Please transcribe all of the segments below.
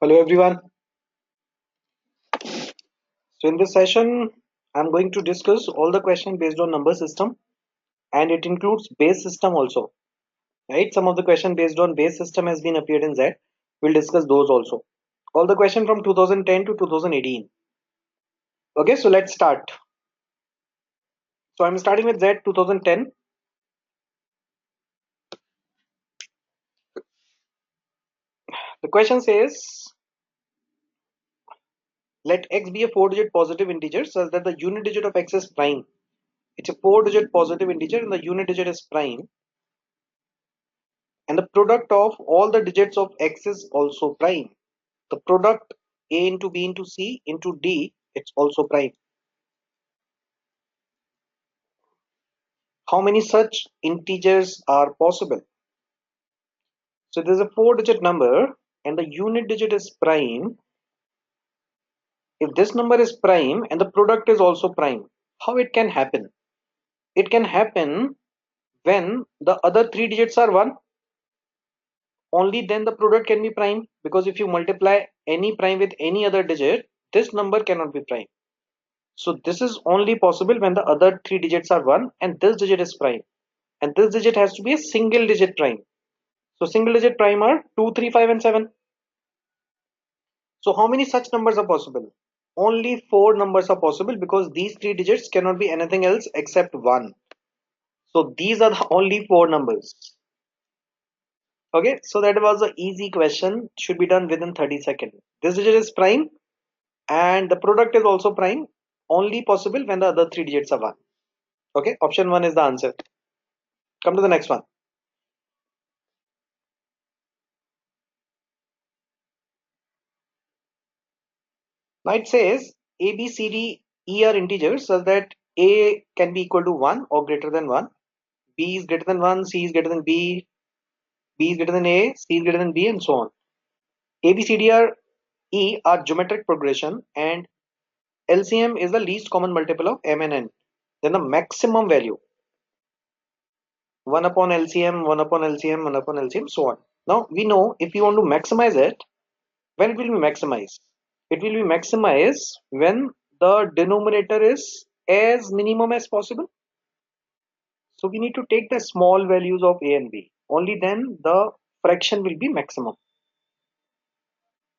Hello everyone. So in this session, I'm going to discuss all the questions based on number system, and it includes base system also. Right? Some of the question based on base system has been appeared in Z. We'll discuss those also. All the question from 2010 to 2018. Okay, so let's start. So I'm starting with Z 2010. The question says, let x be a 4-digit positive integer such that the unit digit of x is prime. It's a 4-digit positive integer and the unit digit is prime. And the product of all the digits of x is also prime. The product a into b into c into d, it's also prime. How many such integers are possible? So there's a 4-digit number and the unit digit is prime. If this number is prime and the product is also prime, how it can happen? It can happen when the other 3 digits are 1. Only then the product can be prime, because if you multiply any prime with any other digit, this number cannot be prime. So this is only possible when the other 3 digits are 1 and this digit is prime. And this digit has to be a single digit prime. So single digit prime are 2, 3, 5 and 7. So how many such numbers are possible? Only 4 numbers are possible, because these 3 digits cannot be anything else except 1. So these are the only 4 numbers. Okay, so that was an easy question, should be done within 30 seconds. This digit is prime and the product is also prime, only possible when the other 3 digits are 1. Okay, option 1 is the answer. Come to the next one. Now it says A, B, C, D, E are integers such that A can be equal to 1 or greater than 1, B is greater than 1, C is greater than B, B is greater than A, C is greater than B, and so on. A, B, C, D, E are geometric progression, and LCM is the least common multiple of M and N. Then the maximum value 1 upon LCM, 1 upon LCM, 1 upon LCM, so on. Now we know if you want to maximize it, when it will be maximized? It will be maximized when the denominator is as minimum as possible. So we need to take the small values of A and B. Only then the fraction will be maximum.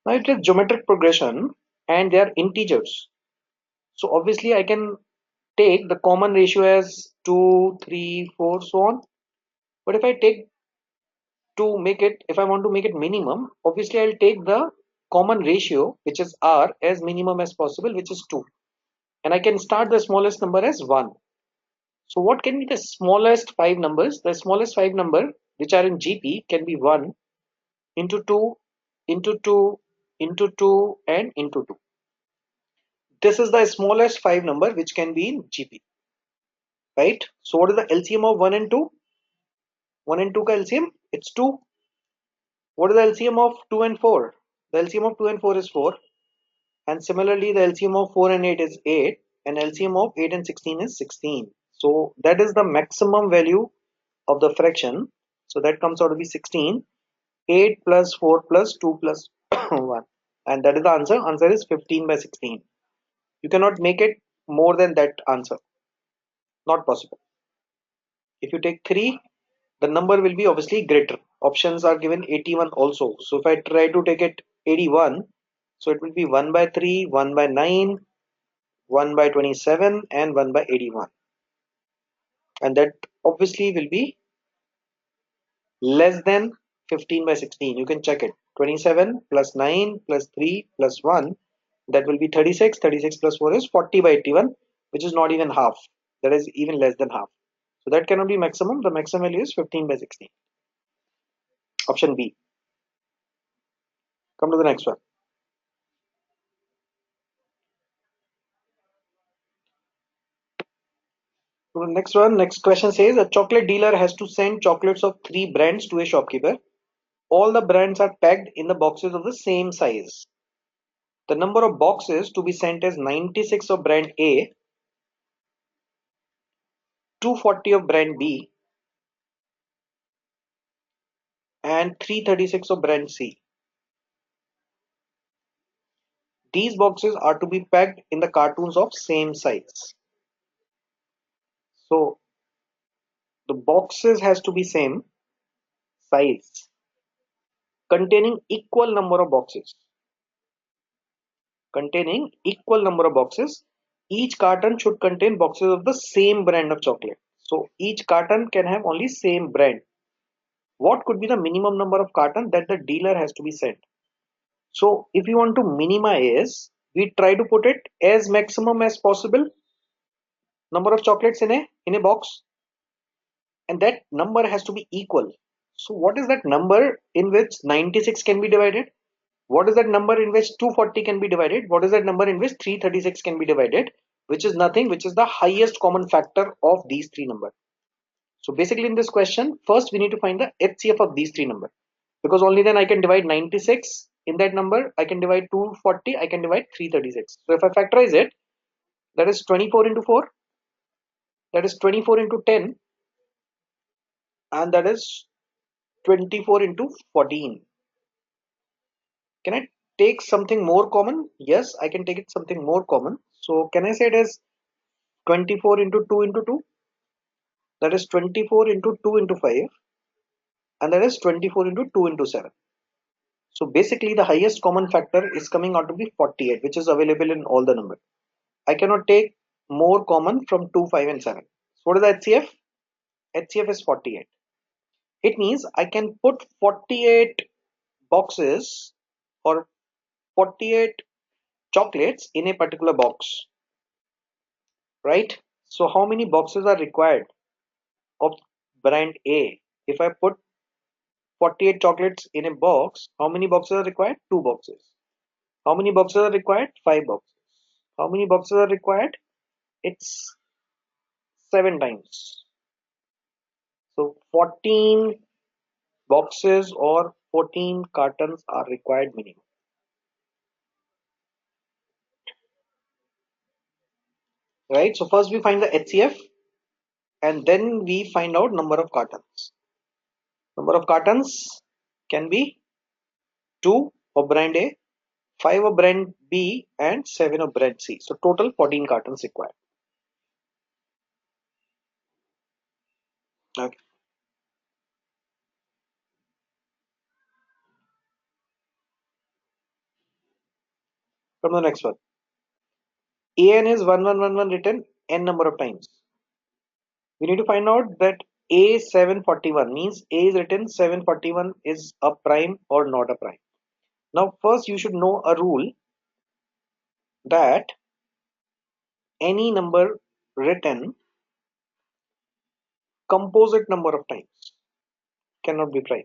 Now it is geometric progression and they are integers. So obviously I can take the common ratio as 2, 3, 4, so on. But if I take to make it, if I want to make it minimum, obviously I'll take the common ratio, which is R, as minimum as possible, which is 2. And I can start the smallest number as 1. So what can be the smallest 5 numbers? The smallest 5 number which are in GP can be 1 into 2 into 2 into 2 and into 2. This is the smallest 5 number which can be in GP. Right? So what is the LCM of 1 and 2? 1 and 2 ka LCM? It's 2. What is the LCM of 2 and 4? The LCM of 2 and 4 is 4. And similarly the LCM of 4 and 8 is 8. And LCM of 8 and 16 is 16. So that is the maximum value of the fraction. So that comes out to be 16. 8 plus 4 plus 2 plus 1. And that is the answer. Answer is 15 by 16. You cannot make it more than that answer. Not possible. If you take 3, the number will be obviously greater. Options are given 81 also. So if I try to take it 81, so it will be 1 by 3, 1 by 9, 1 by 27 and 1 by 81. And that obviously will be less than 15 by 16. You can check it. 27 plus 9 plus 3 plus 1, that will be 36. 36 plus 4 is 40 by 81, which is not even half. That is even less than half. So that cannot be maximum. The maximum value is 15 by 16. Option B. Come to the next one. So the next one, next question says a chocolate dealer has to send chocolates of 3 brands to a shopkeeper. All the brands are packed in the boxes of the same size. The number of boxes to be sent is 96 of brand A, 240 of brand B, and 336 of brand C. these boxes are to be packed in the cartoons of same size. So the boxes has to be same size, containing equal number of boxes. Containing equal number of boxes. Each carton should contain boxes of the same brand of chocolate. So each carton can have only same brand. What could be the minimum number of carton that the dealer has to be sent? So if you want to minimize, we try to put it as maximum as possible number of chocolates in a box, and that number has to be equal. So what is that number in which 96 can be divided? What is that number in which 240 can be divided? What is that number in which 336 can be divided? Which is nothing, which is the highest common factor of these three numbers. So basically in this question, first we need to find the HCF of these three numbers, because only then I can divide 96 in that number, I can divide 240, I can divide 336. So if I factorize it, that is 24 into 4, that is 24 into 10, and that is 24 into 14. Can I take something more common? Yes, I can take it something more common. So can I say it as 24 into 2 into 2? That is 24 into 2 into 5, and that is 24 into 2 into 7. So basically the highest common factor is coming out to be 48, which is available in all the numbers. I cannot take more common from 2, 5 and 7. So what is the HCF? HCF is 48. It means I can put 48 boxes or 48 chocolates in a particular box, right? So how many boxes are required of brand A? If I put 48 chocolates in a box, how many boxes are required? 2 boxes. How many boxes are required? 5 boxes. How many boxes are required? It's 7 times. So 14 boxes or 14 cartons are required minimum. Right? So first we find the HCF, and then we find out number of cartons. Number of cartons can be 2 of brand A, 5 of brand B, and 7 of brand C. So total 14 cartons required. Okay. From the next one. AN is 1111 written n number of times. We need to find out that A741 means A is written 741 is a prime or not a prime. Now first you should know a rule that any number written composite number of times cannot be prime.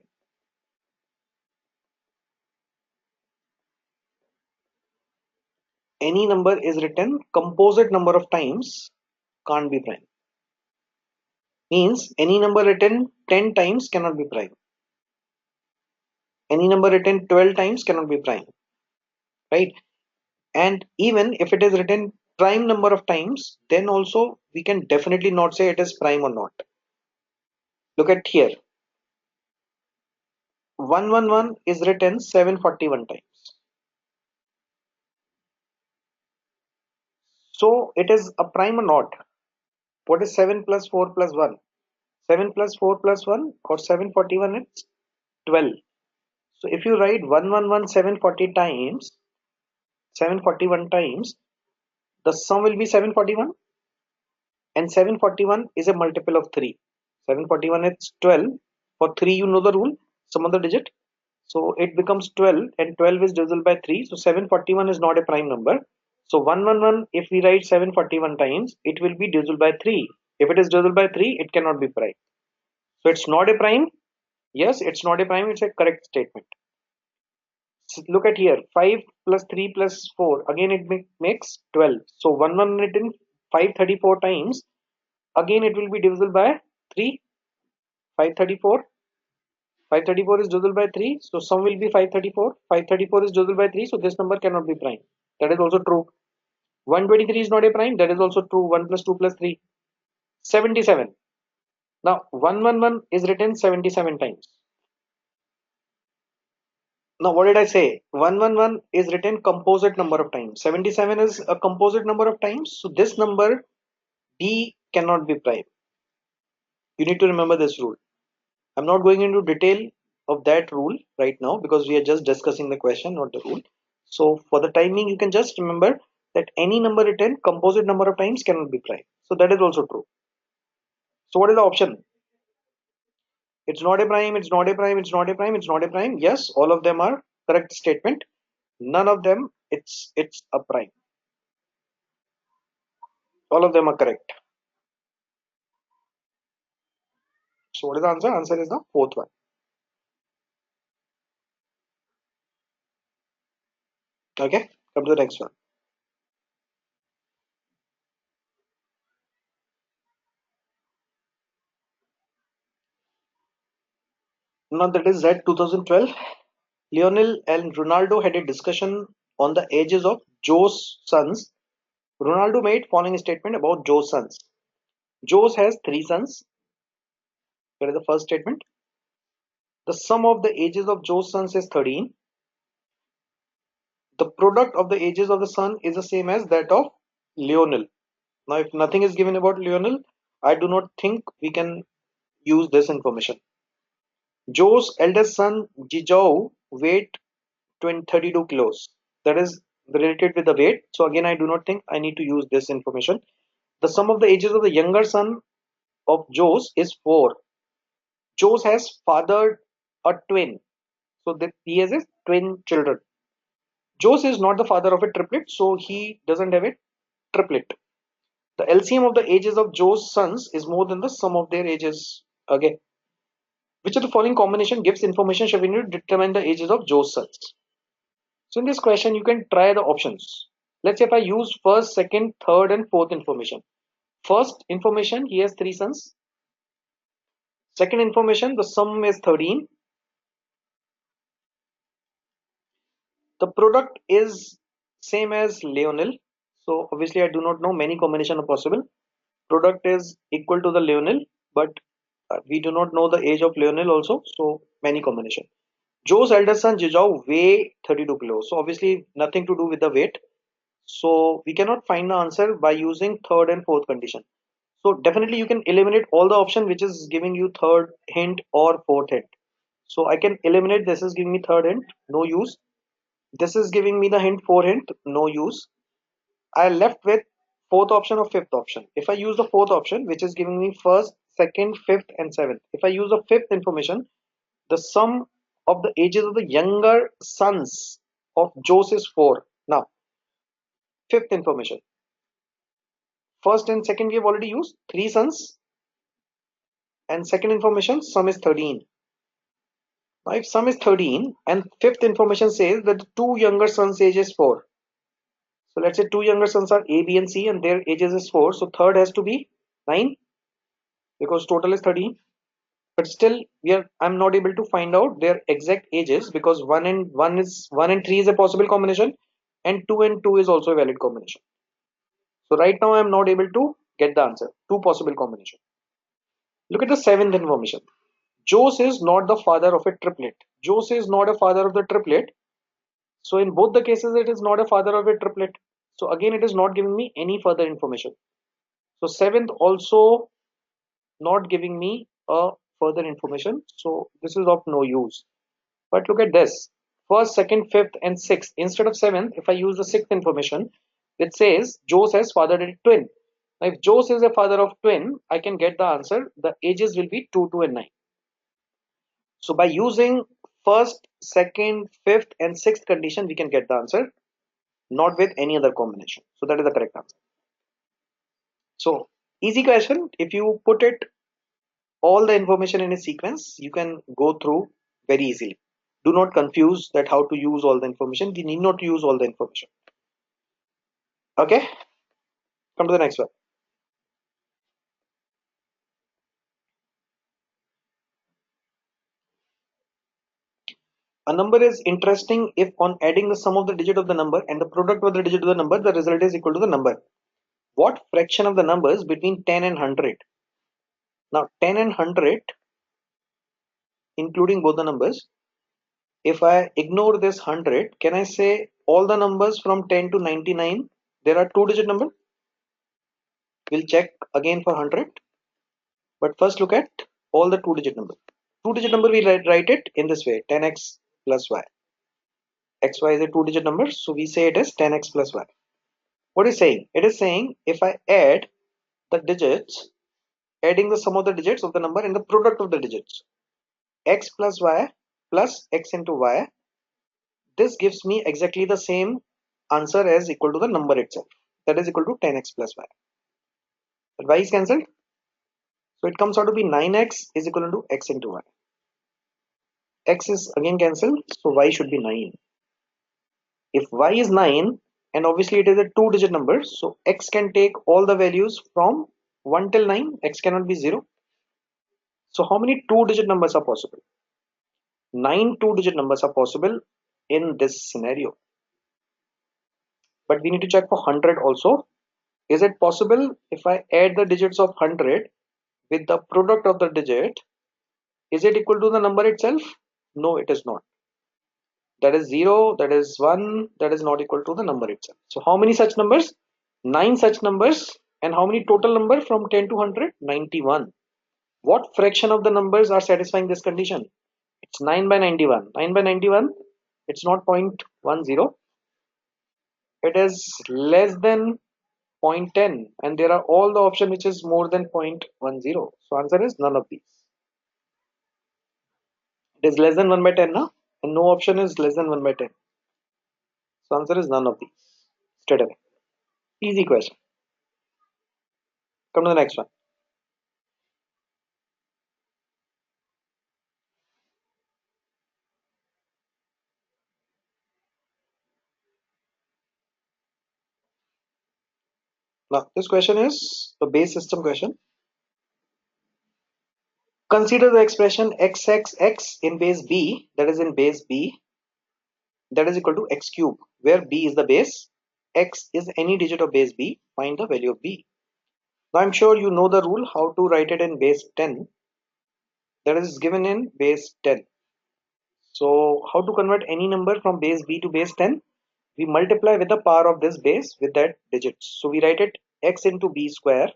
Any number is written composite number of times can't be prime. Means any number written 10 times cannot be prime. Any number written 12 times cannot be prime. Right? And even if it is written prime number of times, then also we can definitely not say it is prime or not. Look at here. 111 is written 741 times. So it is a prime or not? What is 7 plus 4 plus 1? 7 plus 4 plus 1 or 741 is 12. So if you write 111 740 times, 741 times, the sum will be 741, and 741 is a multiple of 3. 741 is 12. For 3 you know the rule, sum of the digit. So it becomes 12, and 12 is divisible by 3. So 741 is not a prime number. So 111, if we write 741 times, it will be divisible by 3. If it is divisible by 3, it cannot be prime. So it's not a prime. Yes, it's not a prime. It's a correct statement. So look at here. 5 plus 3 plus 4. Again, it makes 12. So 111 in 534 times. Again, it will be divisible by 3. 534. 534 is divisible by 3. So sum will be 534. 534 is divisible by 3. So this number cannot be prime. That is also true. 123 is not a prime. That is also true. 1 plus 2 plus 3. 77. Now 111 is written 77 times. Now, what did I say? 111 is written composite number of times. 77 is a composite number of times. So this number B cannot be prime. You need to remember this rule. I'm not going into detail of that rule right now because we are just discussing the question, not the rule. So for the timing, you can just remember that any number written composite number of times cannot be prime. So that is also true. So what is the option? It's not a prime, it's not a prime, it's not a prime, it's not a prime. Yes, all of them are correct statement. None of them it's a prime. All of them are correct. So what is the answer? Answer is the fourth one. Okay, come to the next one. Now that is Z 2012. Lionel and Ronaldo had a discussion on the ages of Joe's sons. Ronaldo made following statement about Joe's sons. Joe has three sons. That is the first statement. The sum of the ages of Joe's sons is 13. The product of the ages of the son is the same as that of Lionel. Now, if nothing is given about Lionel, I do not think we can use this information. Joe's eldest son, Jijou, weighed 32 kilos. That is related with the weight. So again, I do not think I need to use this information. The sum of the ages of the younger son of Joe's is 4. Joe's has fathered a twin. So that he has his twin children. Joe's is not the father of a triplet, so he doesn't have a triplet. The LCM of the ages of Joe's sons is more than the sum of their ages. Okay. Which of the following combination gives information showing you to determine the ages of Joe's sons? So in this question, you can try the options. Let's say if I use first, second, third, and fourth information. First information, he has three sons. Second information, the sum is 13. The product is same as Lionel. So obviously I do not know, many combination are possible. Product is equal to the Lionel, but we do not know the age of Lionel also. So many combination. Joe's eldest son Jijao weigh 32 kilos. So obviously nothing to do with the weight. So we cannot find the answer by using third and fourth condition. So definitely you can eliminate all the option which is giving you third hint or fourth hint. So I can eliminate this is giving me third hint, no use. This is giving me the hint, four hint, no use. I left with fourth option or fifth option. If I use the fourth option, which is giving me first, second, fifth, and seventh. If I use the fifth information, the sum of the ages of the younger sons of Joseph is 4. Now, fifth information. First and second we have already used. 3 sons. And second information, sum is 13. Now, if sum is 13 and fifth information says that the two younger sons' age is 4. So let's say two younger sons are A, B, and C and their ages is 4. So third has to be 9 because total is 13. But still I'm not able to find out their exact ages because 1 and 3 is a possible combination and 2 and 2 is also a valid combination. So right now I'm not able to get the answer. Two possible combination. Look at the seventh information. Jose is not the father of a triplet. Jose is not a father of the triplet. So in both the cases it is not a father of a triplet. So again it is not giving me any further information. So seventh also not giving me a further information. So this is of no use. But look at this. First, second, fifth, and sixth. Instead of seventh, if I use the sixth information, it says Jose has fathered a twin. Now, if Jose is a father of twin, I can get the answer. The ages will be 2, 2, and 9. So by using first, second, fifth, and sixth condition, we can get the answer, not with any other combination. So that is the correct answer. So easy question. If you put it all the information in a sequence, you can go through very easily. Do not confuse that how to use all the information. We need not use all the information. Okay, come to the next one. A number is interesting if on adding the sum of the digit of the number and the product of the digit of the number, the result is equal to the number. What fraction of the numbers between 10 and 100? Now 10 and 100, including both the numbers, if I ignore this 100, can I say all the numbers from 10 to 99, there are two-digit number? We'll check again for 100. But first look at all the two-digit number. Two-digit number, we write it in this way, 10x plus y. xy is a two-digit number, so we say it is 10x plus y. What is saying? It is saying if I add the digits, adding the sum of the digits of the number and the product of the digits, x plus y plus x into y, this gives me exactly the same answer as equal to the number itself. That is equal to 10x plus y. But y is cancelled. So it comes out to be 9x is equal to x into y. X is again cancelled, so y should be 9. If y is 9, and obviously it is a two-digit number, so x can take all the values from 1 till 9, x cannot be 0. So how many two-digit numbers are possible? 9 two-digit numbers are possible in this scenario. But we need to check for 100 also. Is it possible if I add the digits of 100 with the product of the digit, is it equal to the number itself? No, it is not. That is 0, that is 1, that is not equal to the number itself. So how many such numbers? 9 such numbers. And how many total number from 10 to 100? 91. What fraction of the numbers are satisfying this condition? It's 9 by 91. 9 by 91, it's not 0.10. It is less than 0.10, and there are all the option which is more than 0.10. So answer is none of these. It is less than 1 by 10 now, and no option is less than 1 by 10. So answer is none of these. Straight away. Easy question. Come to the next one. Now this question is a base system question. Consider the expression xx in base b, that is in base b, that is equal to x cube, where b is the base, x is any digit of base b, find the value of b. Now I'm sure you know the rule how to write it in base 10, that is given in base 10. So how to convert any number from base b to base 10? We multiply with the power of this base with that digit. So we write it x into b square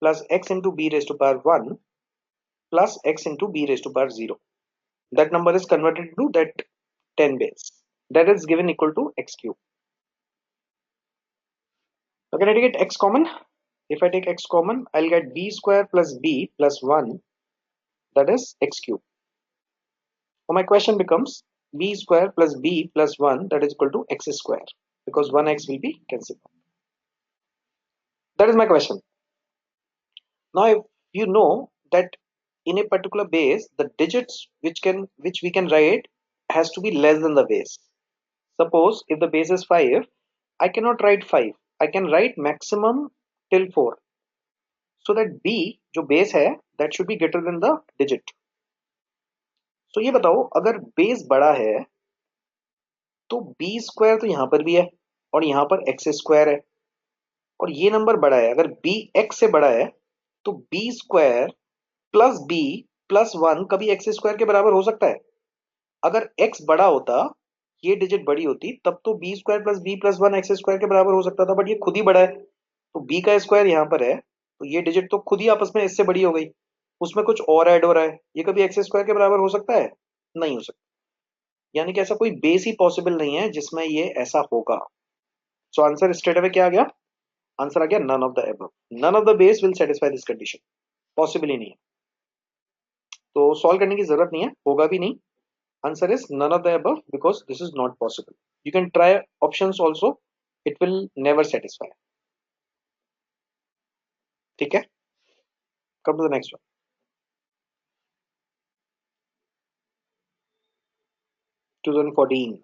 plus x into b raised to power 1 plus x into b raised to power 0. That number is converted to that 10 base. That is given equal to x cube. Now can I take it x common? If I take x common, I'll get b square plus b plus 1, that is x cube. So my question becomes b square plus b plus 1, that is equal to x square, because 1x will be cancelled. That is my question. Now if you know that in a particular base, the digits which we can write has to be less than the base. Suppose if the base is 5, I cannot write 5. I can write maximum till 4. So that b जो base है, that should be greater than the digit. So ये बताओ, अगर base बड़ा है तो b square तो यहाँ पर भी है और यहाँ पर x स्क्वायर है, और ये नंबर बड़ा है, अगर b x से बड़ा है तो b square plus b plus 1 कभी x स्क्वायर के बराबर हो सकता है? अगर x बड़ा होता, ये डिजिट बड़ी होती, तब तो b square plus b plus 1 x square के बराबर हो सकता था, बट ये खुद ही बड़ा है तो b का स्क्वायर यहाँ पर है, तो ये डिजिट तो खुद ही आपस में इससे बड़ी हो गई, उसमें कुछ और ऐड हो रहा है, ये कभी x स्क्वायर के बराबर हो सकता है? नहीं हो सकता. यानी कि ऐसा कोई बेस ही पॉसिबल नहीं है जिसमें ये ऐसा होगा. सो आंसर स्ट्रेट अवे क्या आ गया? आंसर आ गया none of the above. None of the base will satisfy this condition. Possible ही नहीं है, तो सॉल्व करने की जरूरत नहीं है, होगा भी नहीं. Answer is none of the above because this is not possible. You can try options also, it will never satisfy. ठीक है, come to the next one.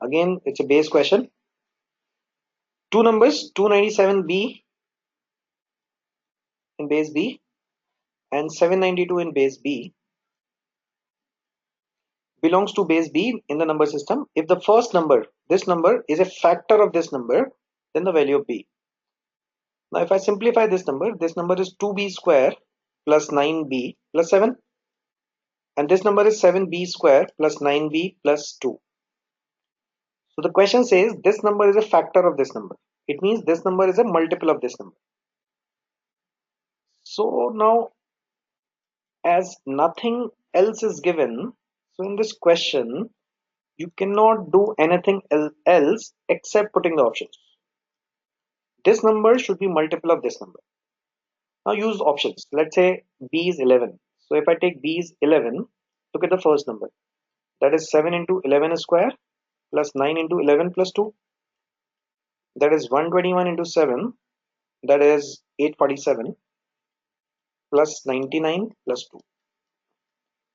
Again, it's a base question. Two numbers, 297b in base b and 792 in base b belongs to base b in the number system. If the first number, this number, is a factor of this number, then the value of b. Now if I simplify this number is 2b square plus 9b plus 7. and this number is 7b square plus 9b plus 2. So the question says this number is a factor of this number. It means this number is a multiple of this number. So now, as nothing else is given, so in this question you cannot do anything else except putting the options. This number should be multiple of this number. Now use options. Let's say b is 11. So if I take b is 11, look at the first number. That is 7 into 11 square plus 9 into 11 plus 2. That is 121 into 7. That is 847 plus 99 plus 2.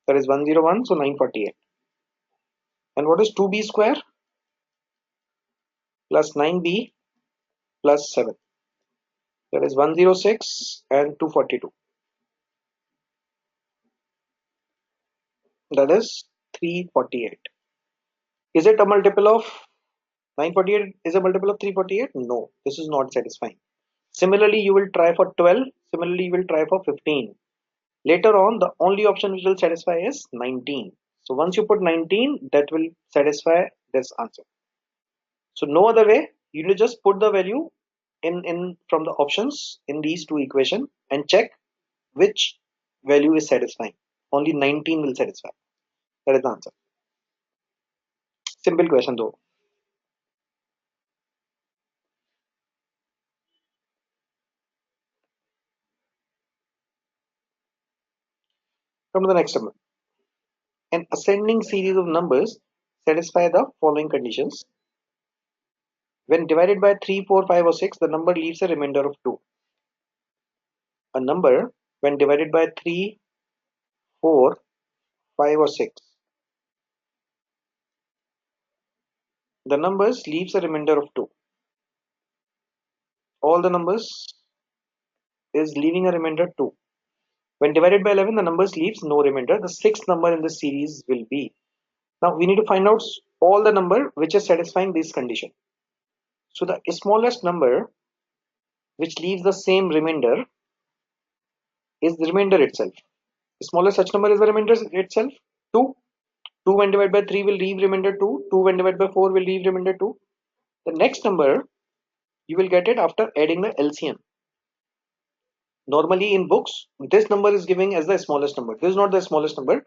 That is 101, so 948. And what is 2b square plus 9b plus 7? That is 106 and 242. That is 348. Is it a multiple of 948? Is a multiple of 348? No, this is not satisfying. Similarly, you will try for 12. Similarly, you will try for 15. Later on, the only option which will satisfy is 19. So once you put 19, that will satisfy this answer. So no other way. You will just put the value in from the options in these two equations and check which value is satisfying. Only 19 will satisfy. That is the answer. Simple question though. Come to the next number. An ascending series of numbers satisfy the following conditions. When divided by 3, 4, 5 or 6, the number leaves a remainder of 2. A number when divided by 3, 4, 5 or 6, the numbers leaves a remainder of 2. All the numbers is leaving a remainder 2. When divided by 11, the numbers leaves no remainder. The sixth number in the series will be. Now we need to find out all the number which is satisfying this condition. So the smallest number which leaves the same remainder is the remainder itself. The smallest such number is the remainder itself, 2. 2 when divided by 3 will leave remainder 2. 2 when divided by 4 will leave remainder 2. The next number you will get it after adding the LCM. Normally in books, this number is giving as the smallest number. This is not the smallest number.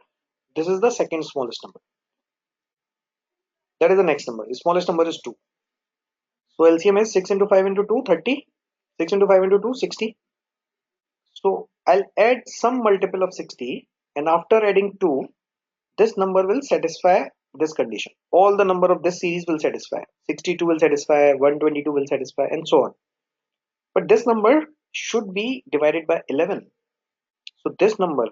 This is the second smallest number. That is the next number. The smallest number is 2. So LCM is 6 into 5 into 2, 30. 6 into 5 into 2, 60. So I'll add some multiple of 60, and after adding 2, this number will satisfy this condition. All the number of this series will satisfy. 62 will satisfy, 122 will satisfy, and so on. But this number should be divided by 11. So this number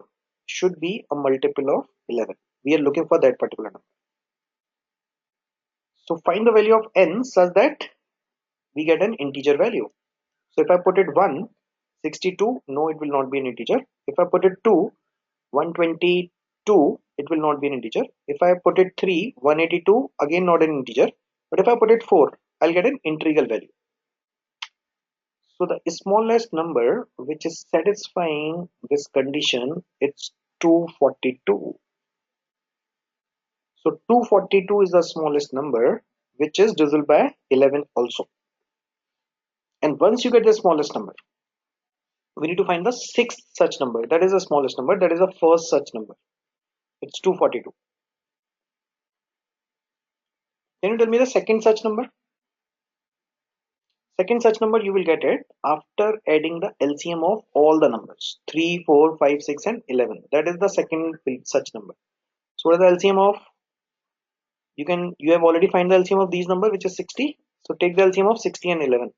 should be a multiple of 11. We are looking for that particular number. So find the value of n such that we get an integer value. So if I put it 1, 62, no, it will not be an integer. If I put it 2, 122, it will not be an integer. If I put it 3, 182, again not an integer. But if I put it 4, I'll get an integral value. So the smallest number which is satisfying this condition, it's 242. So 242 is the smallest number which is divisible by 11 also. And once you get the smallest number, we need to find the sixth such number. That is the smallest number. That is the first such number. It's 242. Can you tell me the second such number? Second such number you will get it after adding the LCM of all the numbers 3, 4, 5, 6 and 11. That is the second such number. So what is the LCM of? You have already find the LCM of these numbers, which is 60. So take the LCM of 60 and 11,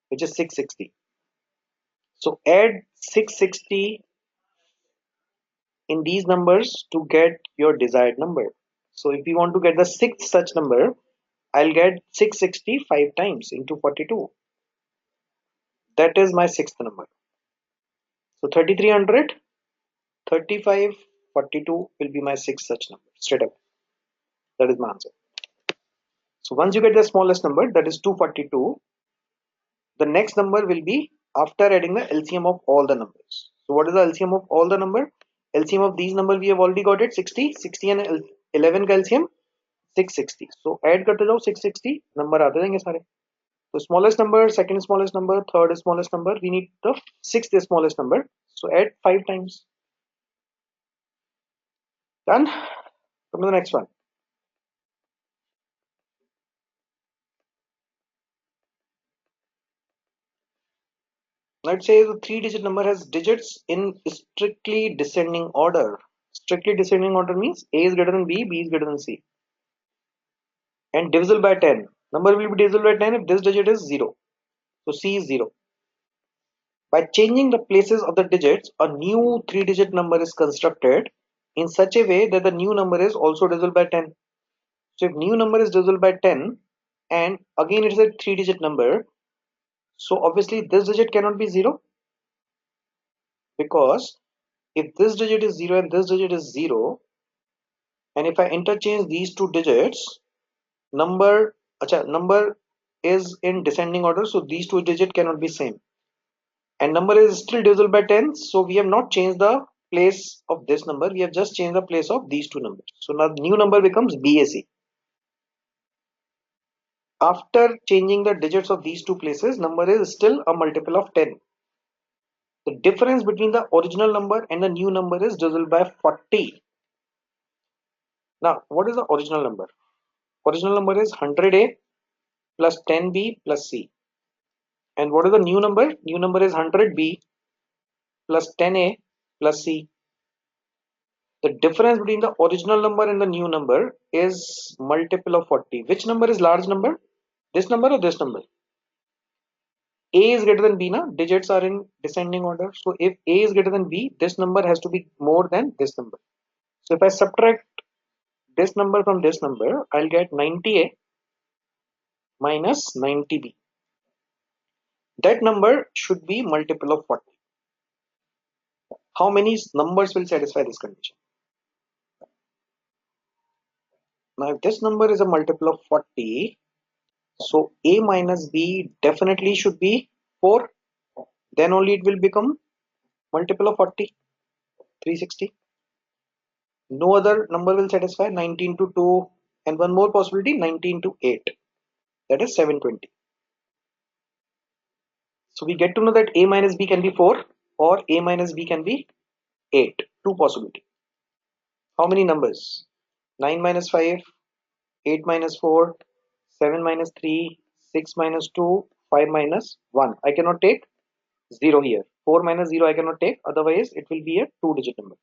which is 660. So add 660 in these numbers to get your desired number. So if you want to get the sixth such number, I'll get 660 5 times into 42. That is my sixth number. So 3300, 35, 42 will be my sixth such number straight up. That is my answer. So once you get the smallest number, that is 242, the next number will be after adding the LCM of all the numbers. So what is the LCM of all the number? LCM of these numbers we have already got it 60, 60 and 11 का LCM 660. So add करते जाओ 660 number आते जाएंगे सारे. So smallest number, second smallest number, third smallest number. We need the sixth smallest number. So add 5 times. Done. Come to the next one. Let's say the 3-digit number has digits in strictly descending order. Strictly descending order means A is greater than B, B is greater than C. And divisible by 10. Number will be divisible by 10 if this digit is 0. So C is 0. By changing the places of the digits, a new 3-digit number is constructed in such a way that the new number is also divisible by 10. So if new number is divisible by 10 and again it is a 3-digit number, so obviously this digit cannot be 0, because if this digit is 0 and this digit is 0, and if I interchange these two digits, number is in descending order, so these two digits cannot be same, and number is still divisible by 10, so we have not changed the place of this number, we have just changed the place of these two numbers. So now the new number becomes BAC. After changing the digits of these two places, number is still a multiple of 10. The difference between the original number and the new number is divisible by 40. Now, what is the original number? Original number is 100A plus 10B plus C. And what is the new number? New number is 100B plus 10A plus C. The difference between the original number and the new number is multiple of 40. Which number is large number? This number or this number? A is greater than B, na? Digits are in descending order. So if A is greater than B, this number has to be more than this number. So if I subtract this number from this number, I'll get 90A minus 90B. That number should be multiple of 40. How many numbers will satisfy this condition? Now if this number is a multiple of 40, so A minus B definitely should be 4. Then only it will become multiple of 40, 360. No other number will satisfy. 19 to 2 and one more possibility, 19 to 8, that is 720. So we get to know that A minus B can be 4 or A minus B can be 8. Two possibility. How many numbers? 9 minus 5, 8 minus 4, 7 minus 3, 6 minus 2, 5 minus 1. I cannot take 0 here. 4 minus 0 I cannot take, otherwise it will be a 2-digit number.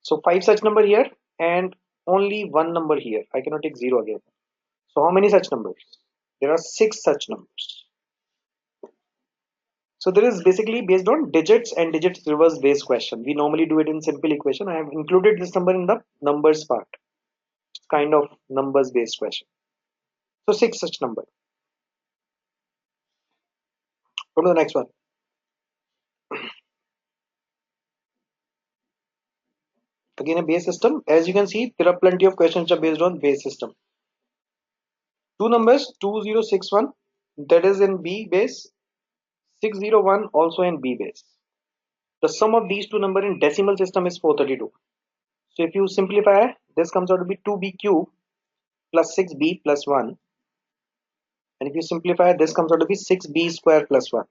So 5 such number here and only one number here. I cannot take 0 again. So how many such numbers? There are 6 such numbers. So there is basically based on digits and digits reverse based question. We normally do it in simple equation. I have included this number in the numbers part. It's kind of numbers based question. So 6 such number. Go to the next one. Again a base system. As you can see, there are plenty of questions which are based on base system. Two numbers 2061, that is in B base, 601 also in B base. The sum of these two numbers in decimal system is 432. So if you simplify, this comes out to be 2B cube plus 6B plus 1. And if you simplify, this comes out to be 6B square plus 1.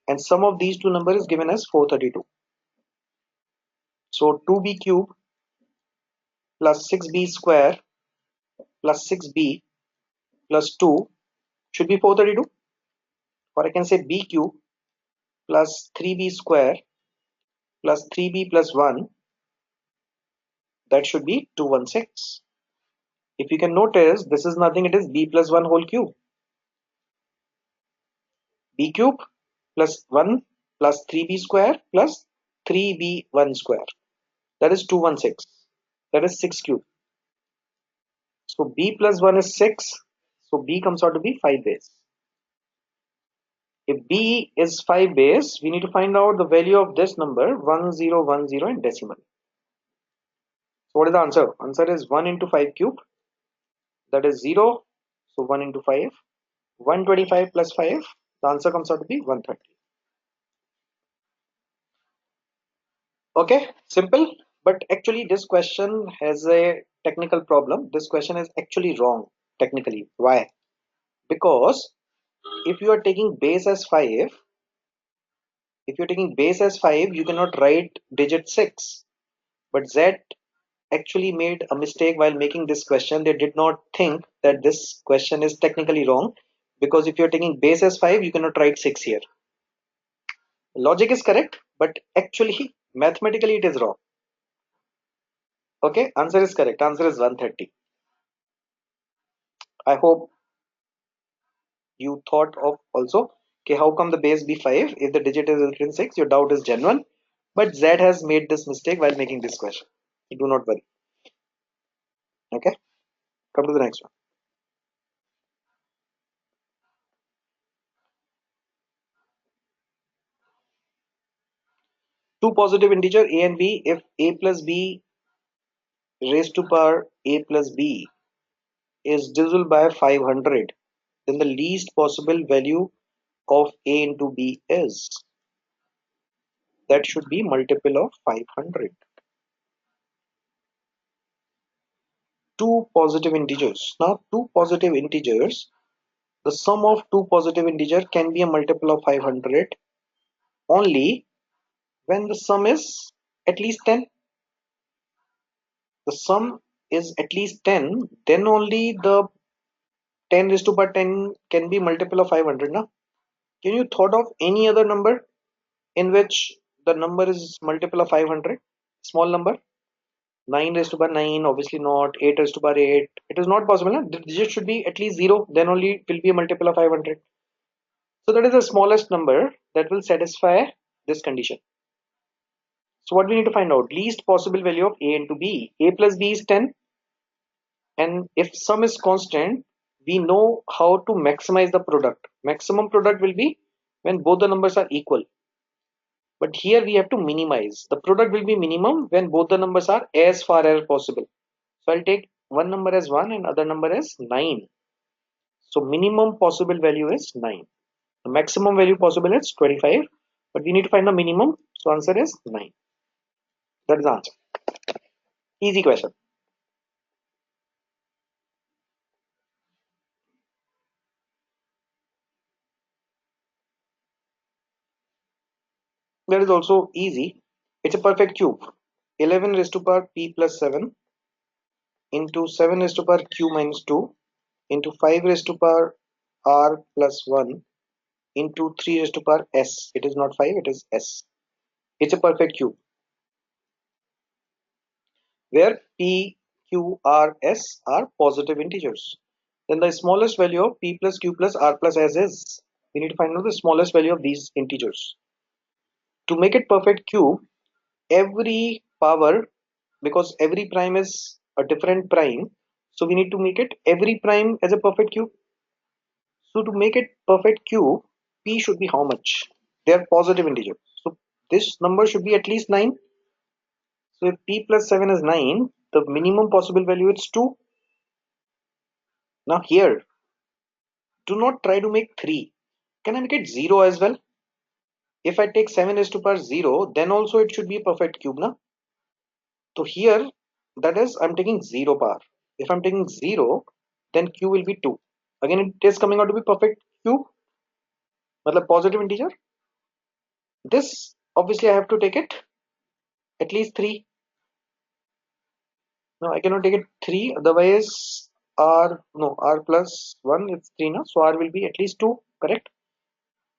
And sum of these two numbers is given as 432. So 2B cube plus 6B square plus 6B plus 2 should be 432. Or I can say B cube plus 3B square plus 3B plus 1, that should be 216. If you can notice, this is nothing, it is B plus 1 whole cube. B cube plus 1 plus 3B square plus 3B1 square, that is 216, that is 6 cube. So B plus 1 is 6, so B comes out to be 5 base. If B is 5 base, we need to find out the value of this number 1010 in decimal. So what is the answer? Answer is 1 into 5 cube, that is 0, so 1 into 5, 125 plus 5, the answer comes out to be 130. Okay, simple. But actually this question has a technical problem. This question is actually wrong technically. Why? Because if you are taking base as 5, if you're taking base as 5, you cannot write digit 6. But Z actually made a mistake while making this question. They did not think that this question is technically wrong, because if you're taking base as 5, you cannot write 6 here. Logic is correct, but actually mathematically it is wrong. Okay, answer is correct. Answer is 130. I hope you thought of also, okay, how come the base be 5 if the digit is written 6? Your doubt is genuine, but Z has made this mistake while making this question. Do not worry. Okay, come to the next one. Two positive integer a and b. If a plus b raised to power a plus b is divisible by 500, then the least possible value of a into b is, that should be multiple of 500. Two positive integers. Now two positive integers, the sum of two positive integer can be a multiple of 500 only when the sum is at least 10. The sum is at least 10, then only the 10 raised to power 10 can be multiple of 500. Now can you thought of any other number in which the number is multiple of 500? Small number. 9 raised to power 9, obviously not. 8 raised to power 8, it is not possible. No? The digit should be at least 0, then only it will be a multiple of 500. So that is the smallest number that will satisfy this condition. So what we need to find out? Least possible value of a into b. A plus b is 10, and if sum is constant, we know how to maximize the product. Maximum product will be when both the numbers are equal. But here we have to minimize. The product will be minimum when both the numbers are as far as possible. So I'll take one number as 1 and other number as 9. So minimum possible value is 9. The maximum value possible is 25. But we need to find the minimum. So answer is 9. That is the answer. Easy question. That is also easy. It's a perfect cube. 11 raised to power p plus 7 into 7 raised to power q minus 2 into 5 raised to power r plus 1 into 3 raised to power s. It is not 5, it is s. It's a perfect cube where p, q, r, s are positive integers. Then the smallest value of p plus q plus r plus s is. We need to find out the smallest value of these integers. To make it perfect cube, every power, because every prime is a different prime, so we need to make it every prime as a perfect cube. So to make it perfect cube, p should be how much? They are positive integers, so this number should be at least 9. So if p plus 7 is 9, the minimum possible value is 2. Now here, do not try to make 3. Can I make it 0 as well? If I take 7 raised to power 0, then also it should be a perfect cube, na? So here, that is, I'm taking 0 power. If I'm taking 0, then q will be 2. Again, it is coming out to be perfect cube, मतलब positive integer. This, obviously, I have to take it at least 3. No, I cannot take it 3, otherwise r plus 1 is 3 now, so r will be at least 2, correct?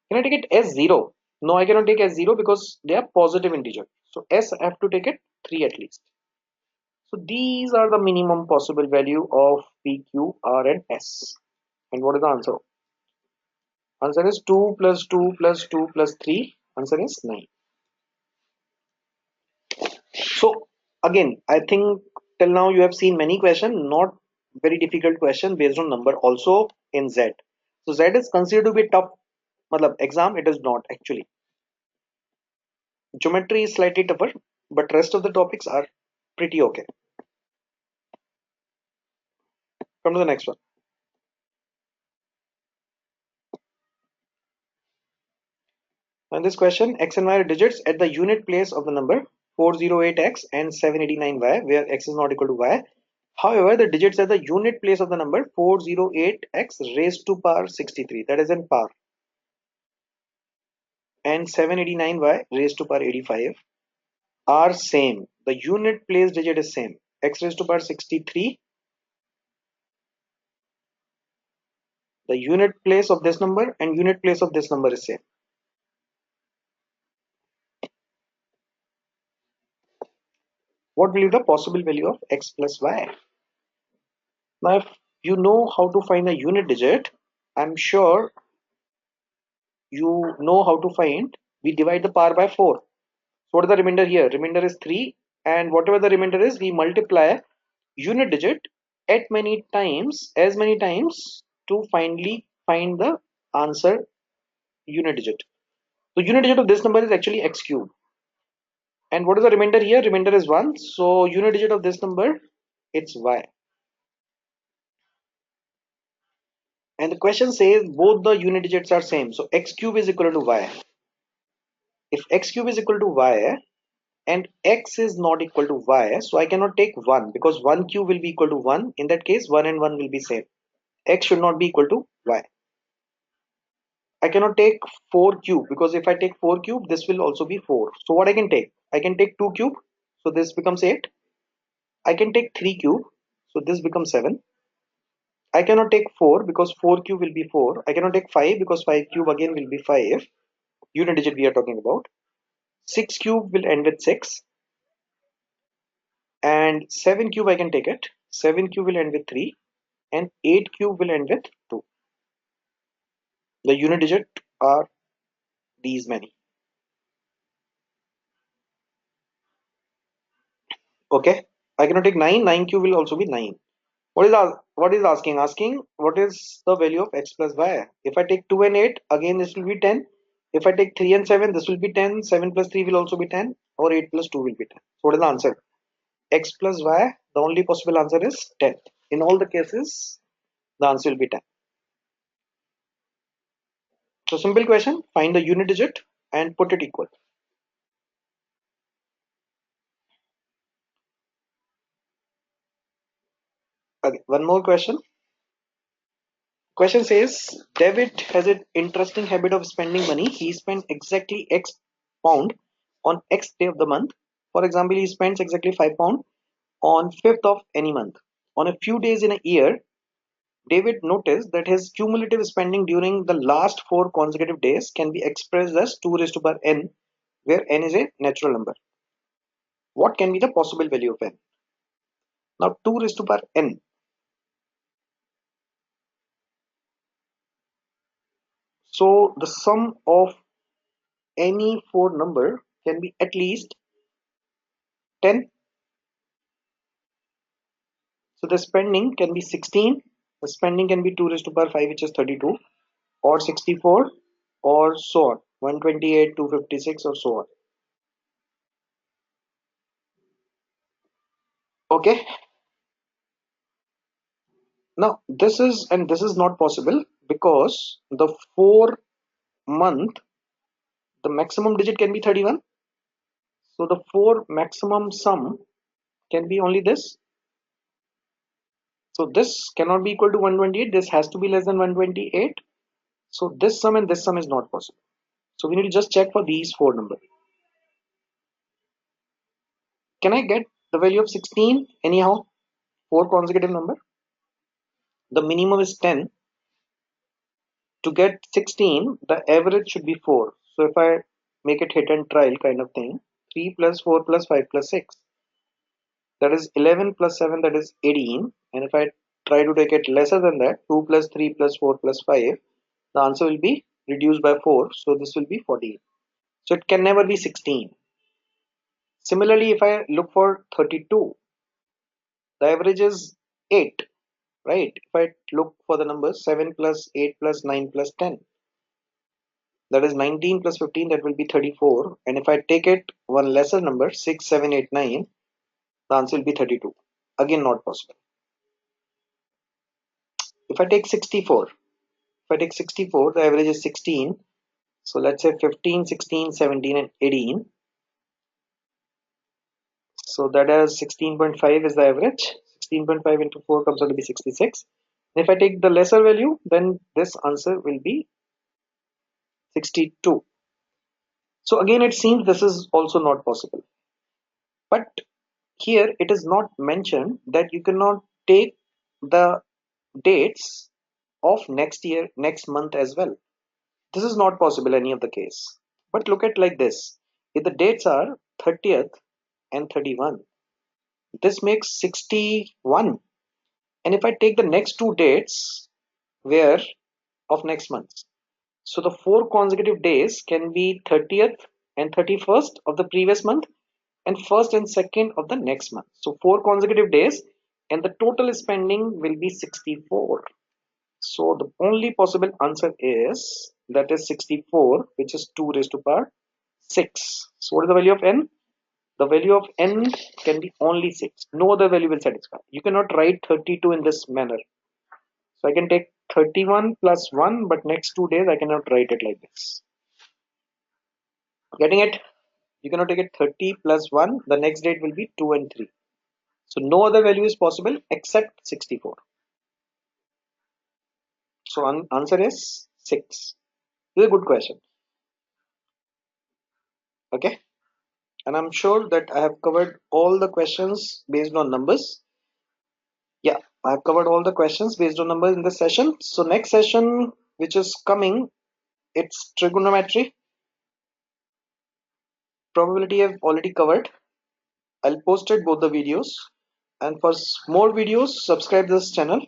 Can I take it as 0? No, I cannot take as 0 because they are positive integer. So s, I have to take it 3 at least. So these are the minimum possible value of p, q, r and s. And what is the answer? Answer is 2 plus 2 plus 2 plus 3. Answer is 9. So again, I think till now you have seen many questions, not very difficult question based on number also in Z. So Z is considered to be tough. Matlab exam, it is not actually. Geometry is slightly tougher, but rest of the topics are pretty okay. Come to the next one. And this question, x and y are digits at the unit place of the number 408x and 789y, where x is not equal to y. However, the digits at the unit place of the number 408x raised to power 63, that is in power, and 789y raised to power 85 are same. The unit place digit is same. X raised to power 63, the unit place of this number and unit place of this number is same. What will be the possible value of x plus y? Now, if you know how to find the unit digit, I'm sure you know how to find. We divide the power by 4. So what is the remainder here? Remainder is 3, and whatever the remainder is, we multiply unit digit at as many times to finally find the answer unit digit. So unit digit of this number is actually x cube. And what is the remainder here? Remainder is 1. So unit digit of this number, it's y. And the question says both the unit digits are same. So x cube is equal to y. If x cube is equal to y and x is not equal to y, so I cannot take 1 because 1 cube will be equal to 1. In that case, 1 and 1 will be same. X should not be equal to y. I cannot take 4 cube because if I take 4 cube, this will also be 4. So what I can take? I can take 2 cube. So this becomes 8. I can take 3 cube. So this becomes 7. I cannot take 4 because 4 cube will be 4. I cannot take 5 because 5 cube again will be 5. Unit digit we are talking about. 6 cube will end with 6. And 7 cube I can take it. 7 cube will end with 3. And 8 cube will end with 2. The unit digit are these many. Okay. I cannot take 9. 9 cube will also be 9. What is asking? Asking what is the value of x plus y? If I take 2 and 8, again this will be 10. If I take 3 and 7, this will be 10. 7 plus 3 will also be 10. Or 8 plus 2 will be 10. So what is the answer? X plus y, the only possible answer is 10. In all the cases, the answer will be 10. So simple question, find the unit digit and put it equal. Okay, one more question. Question says, David has an interesting habit of spending money. He spent exactly X pound on X day of the month. For example, he spends exactly 5 pound on 5th of any month. On a few days in a year, David noticed that his cumulative spending during the last 4 consecutive days can be expressed as 2 raised to power n, where n is a natural number. What can be the possible value of n? Now 2 raised to power n. So the sum of any 4 number can be at least 10. So the spending can be 16. The spending can be 2 raised to power 5, which is 32, or 64, or so on. 128, 256, or so on. Okay. Now this is not possible because the 4 month, the maximum digit can be 31. So the 4 maximum sum can be only this. So this cannot be equal to 128. This has to be less than 128. So this sum and this sum is not possible. So we need to just check for these 4 numbers. Can I get the value of 16 anyhow? 4 consecutive number. The minimum is 10. To get 16, the average should be 4. So if I make it hit and trial kind of thing, 3 plus 4 plus 5 plus 6, that is 11 plus 7, that is 18. And if I try to take it lesser than that, 2 plus 3 plus 4 plus 5, the answer will be reduced by 4. So this will be 14. So it can never be 16. Similarly, if I look for 32, the average is 8, right? If I look for the numbers 7 plus 8 plus 9 plus 10, that is 19 plus 15, that will be 34. And if I take it one lesser number, 6, 7, 8, 9, the answer will be 32. Again, not possible. If I take 64, the average is 16. So let's say 15, 16, 17, and 18. So that is 16.5 is the average. 16.5 into 4 comes out to be 66. If I take the lesser value, then this answer will be 62. So again, it seems this is also not possible. But here it is not mentioned that you cannot take the dates of next year, next month as well. This is not possible any of the case. But look at like this. If the dates are 30th and 31, this makes 61. And if I take the next two dates, where of next month, so the four consecutive days can be 30th and 31st of the previous month and first and second of the next month. So four consecutive days and the total spending will be 64. So the only possible answer is that is 64, which is 2 raised to power 6. So what is the value of n? The value of n can be only 6. No other value will satisfy. You cannot write 32 in this manner. So I can take 31 plus 1, but next 2 days I cannot write it like this. Getting it? You cannot take it 30 plus 1. The next date will be 2 and 3. So no other value is possible except 64. So answer is 6. This is a good question. Okay. And I'm sure that I have covered all the questions based on numbers. Yeah, I have covered all the questions based on numbers in this session. So next session, which is coming, it's trigonometry. Probability I've already covered. I'll post it both the videos. And for more videos, subscribe this channel.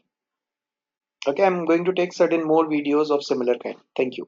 Okay, I'm going to take certain more videos of similar kind. Thank you.